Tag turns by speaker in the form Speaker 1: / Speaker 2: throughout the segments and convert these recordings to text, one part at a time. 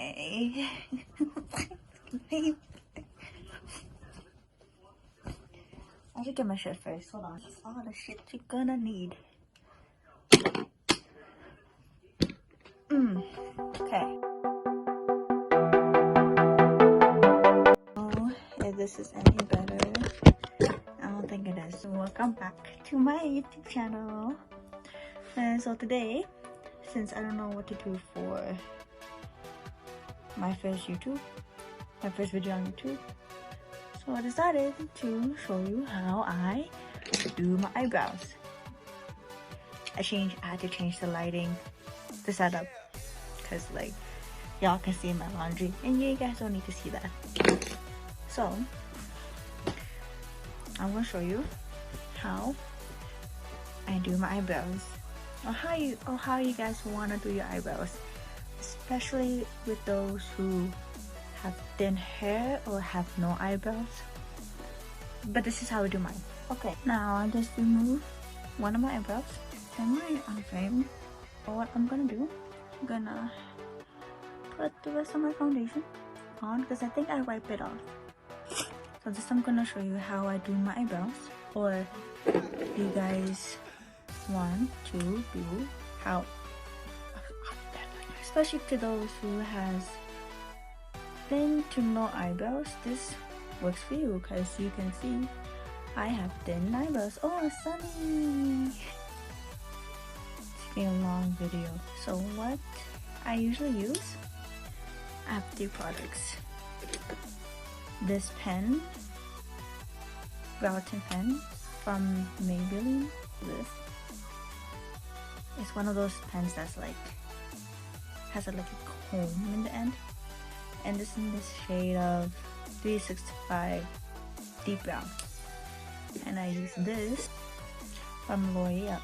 Speaker 1: Okay. I should get my shit first. Hold on. That's all the shit you're gonna need. Okay. Oh, if this is any better, I don't think it is. Welcome back to my YouTube channel. And so today, since I don't know what to do for my first video on YouTube, so I decided to show you how I do my eyebrows. I had to change the lighting, the setup, because like y'all can see my laundry and you guys don't need to see that. So I'm gonna show you how I do my eyebrows, or how you guys want to do your eyebrows, especially with those who have thin hair or have no eyebrows. But this is how I do mine. Okay, now I just remove one of my eyebrows, turn my on frame. What I'm gonna do, I'm gonna put the rest of my foundation on because I think I wipe it off. So this I'm gonna show you how I do my eyebrows, or you guys want to do how, especially to those who has thin to no eyebrows, this works for you because you can see I have thin eyebrows. Oh, sunny! It's been a long video. So what I usually use, I have 3 products. This pen, brow tint pen from Maybelline. This is one of those pens that's like has like a comb in the end, and this in this shade of 365 deep brown. And I use this from L'Oreal,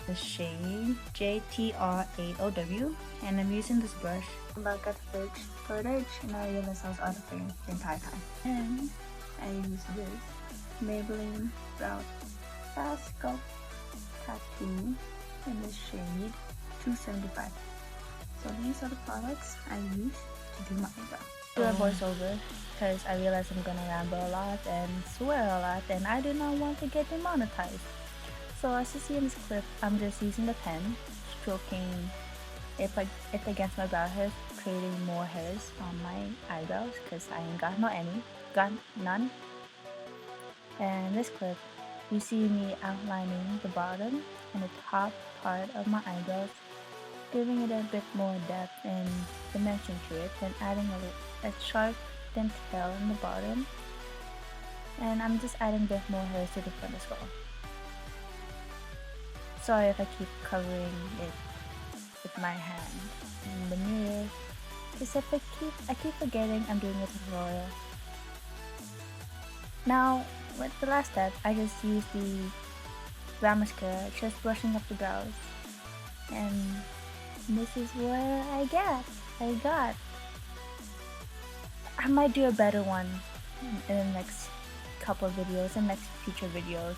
Speaker 1: the shade JTR8OW, and I'm using this brush. I'm back at the footage and I realized I was out of frame the entire time. And I use this Maybelline Brow Fast Sculpt Tattoo in the shade 275. So these are the products I use to do my eyebrow. Do a voiceover because I realize I'm gonna ramble a lot and swear a lot, and I do not want to get demonetized. So as you see in this clip, I'm just using the pen, stroking it against my brow hairs, creating more hairs on my eyebrows because I ain't got none. And this clip, you see me outlining the bottom and the top part of my eyebrows, giving it a bit more depth and dimension to it, and adding a sharp thin tail in the bottom. And I'm just adding a bit more hairs to the front as well. Sorry if I keep covering it with my hand in the mirror, because I keep forgetting I'm doing a tutorial. Now with the last step, I just use the brow mascara, just brushing up the brows, and this is what I got. I might do a better one in the next couple of videos and next future videos,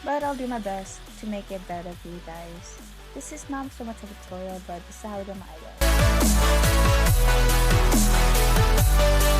Speaker 1: but I'll do my best to make it better for you guys. This is not so much of a tutorial, but this is how I do my eyebrows.